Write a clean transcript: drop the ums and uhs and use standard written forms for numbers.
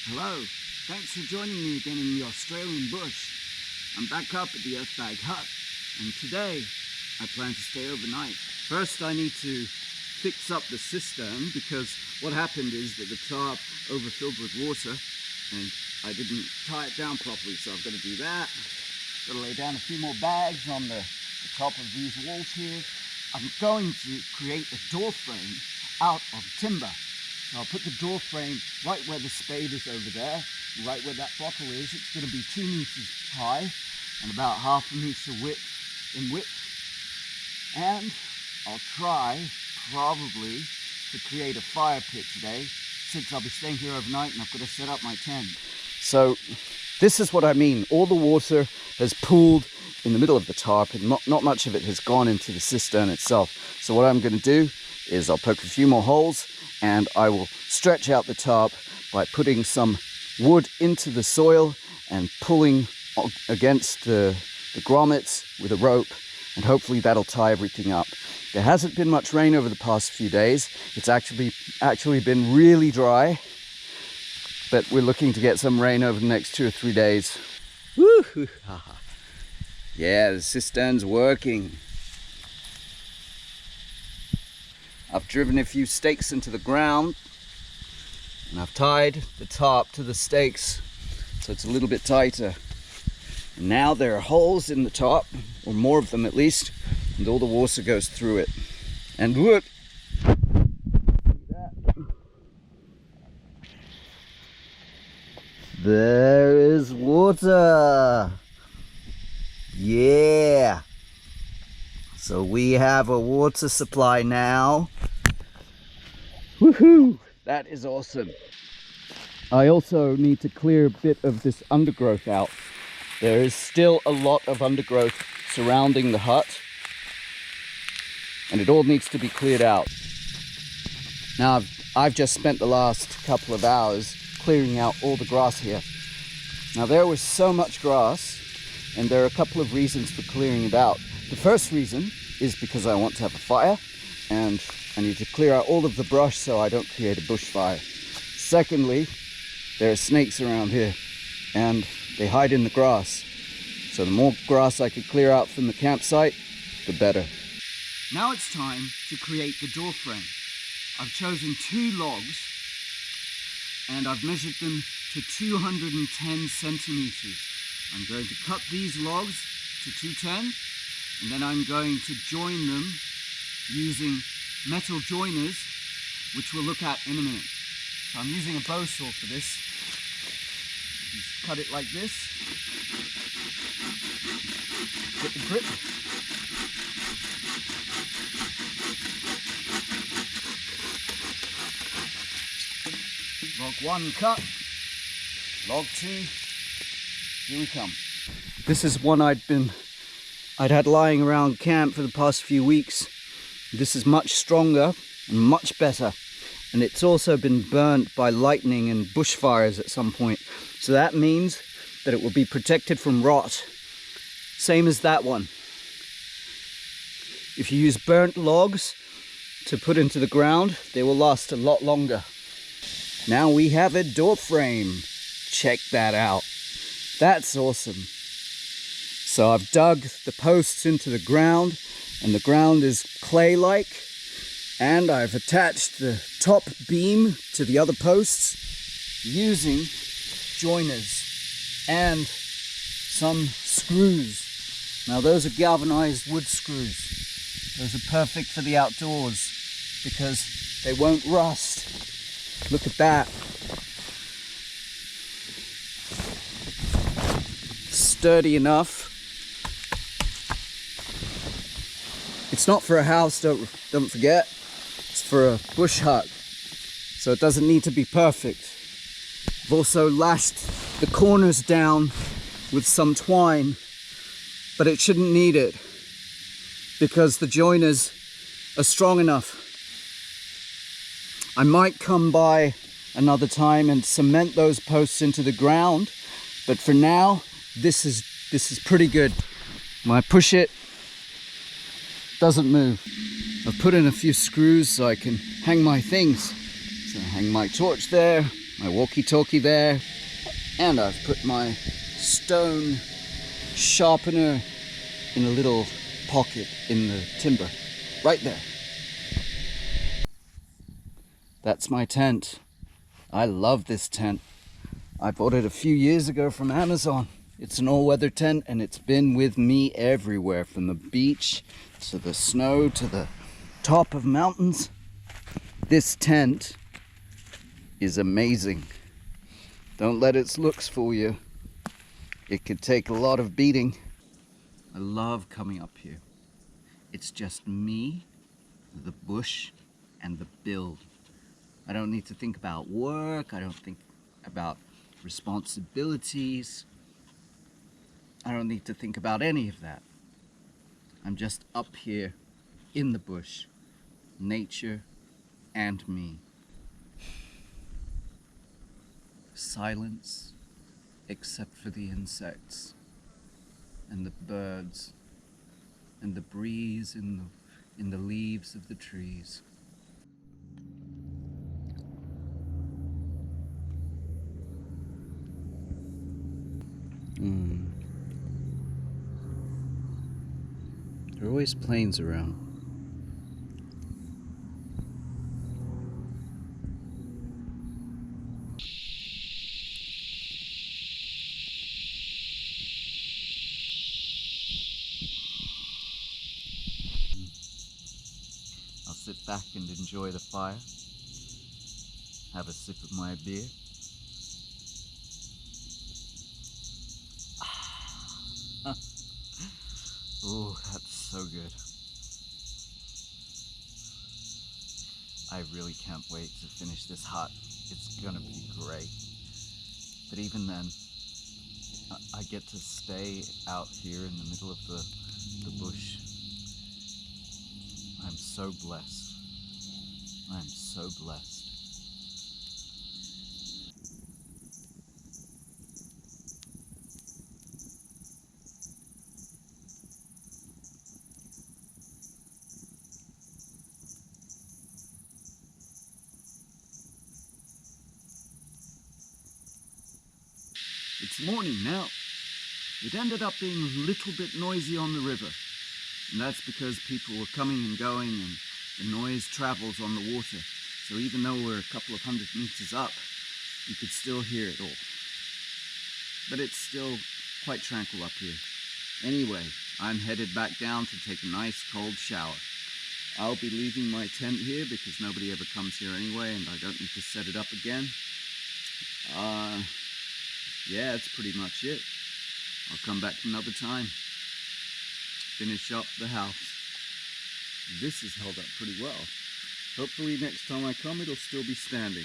Hello, thanks for joining me again in the Australian bush. I'm back up at the Earthbag hut, and today I plan to stay overnight. First I need to fix up the cistern, because what happened is that the tarp overfilled with water and I didn't tie it down properly, so I've got to do that. Got to lay down a few more bags on the top of these walls here. I'm going to create a door frame out of timber. So I'll put the door frame right where the spade is over there, right where that bottle is. It's going to be 2 meters high and about half a meter in width. And I'll try, probably, to create a fire pit today, since I'll be staying here overnight and I've got to set up my tent. So this is what I mean. All the water has pooled in the middle of the tarp and not much of it has gone into the cistern itself. So what I'm going to do is I'll poke a few more holes and I will stretch out the tarp by putting some wood into the soil and pulling against the grommets with a rope, and hopefully that'll tie everything up. There hasn't been much rain over the past few days. It's actually been really dry, but we're looking to get some rain over the next 2 or 3 days. Woo! Yeah, the cistern's working. I've driven a few stakes into the ground and I've tied the tarp to the stakes so it's a little bit tighter. And now there are holes in the tarp, or more of them at least, and all the water goes through it. And look! There is water! Yeah! So we have a water supply now. Woohoo! That is awesome. I also need to clear a bit of this undergrowth out. There is still a lot of undergrowth surrounding the hut, and it all needs to be cleared out. Now I've just spent the last couple of hours clearing out all the grass here. Now there was so much grass, and there are a couple of reasons for clearing it out. The first reason is because I want to have a fire, and I need to clear out all of the brush so I don't create a bushfire. Secondly, there are snakes around here, and they hide in the grass. So the more grass I could clear out from the campsite, the better. Now it's time to create the door frame. I've chosen 2 logs, and I've measured them to 210 centimeters. I'm going to cut these logs to 210, and then I'm going to join them using metal joiners, which we'll look at in a minute. So I'm using a bow saw for this. Just cut it like this. Get the grip. Log 1 cut. Log 2. Here we come. This is one I'd had lying around camp for the past few weeks. This is much stronger and much better, and it's also been burnt by lightning and bushfires at some point. So that means that it will be protected from rot, same as that one. If you use burnt logs to put into the ground, they will last a lot longer. Now we have a door frame. Check that out. That's awesome. So I've dug the posts into the ground, and the ground is clay-like, and I've attached the top beam to the other posts using joiners and some screws. Now those are galvanized wood screws. Those are perfect for the outdoors because they won't rust. Look at that. Sturdy enough. It's not for a house, don't forget. It's for a bush hut, so it doesn't need to be perfect. I've also lashed the corners down with some twine, but it shouldn't need it because the joiners are strong enough. I might come by another time and cement those posts into the ground, but for now, this is pretty good. When I push it, doesn't move. I've put in a few screws so I can hang my things. So I hang my torch there, my walkie-talkie there, and I've put my stone sharpener in a little pocket in the timber, right there. That's my tent. I love this tent. I bought it a few years ago from Amazon. It's an all-weather tent and it's been with me everywhere, from the beach to the snow to the top of mountains. This tent is amazing. Don't let its looks fool you. It could take a lot of beating. I love coming up here. It's just me, the bush, and the build. I don't need to think about work. I don't think about responsibilities. I don't need to think about any of that. I'm just up here in the bush, nature and me. Silence, except for the insects and the birds and the breeze in the leaves of the trees. There are always planes around. I'll sit back and enjoy the fire, have a sip of my beer. Oh, that's so good. I really can't wait to finish this hut. It's gonna be great. But even then, I get to stay out here in the middle of the bush. I'm so blessed. I'm so blessed. It's morning now. It ended up being a little bit noisy on the river, and that's because people were coming and going and the noise travels on the water. So even though we're a couple of 100 meters up, you could still hear it all. But it's still quite tranquil up here. Anyway, I'm headed back down to take a nice cold shower. I'll be leaving my tent here because nobody ever comes here anyway, and I don't need to set it up again. Yeah, that's pretty much it. I'll come back another time. Finish up the house. This has held up pretty well. Hopefully next time I come it'll still be standing.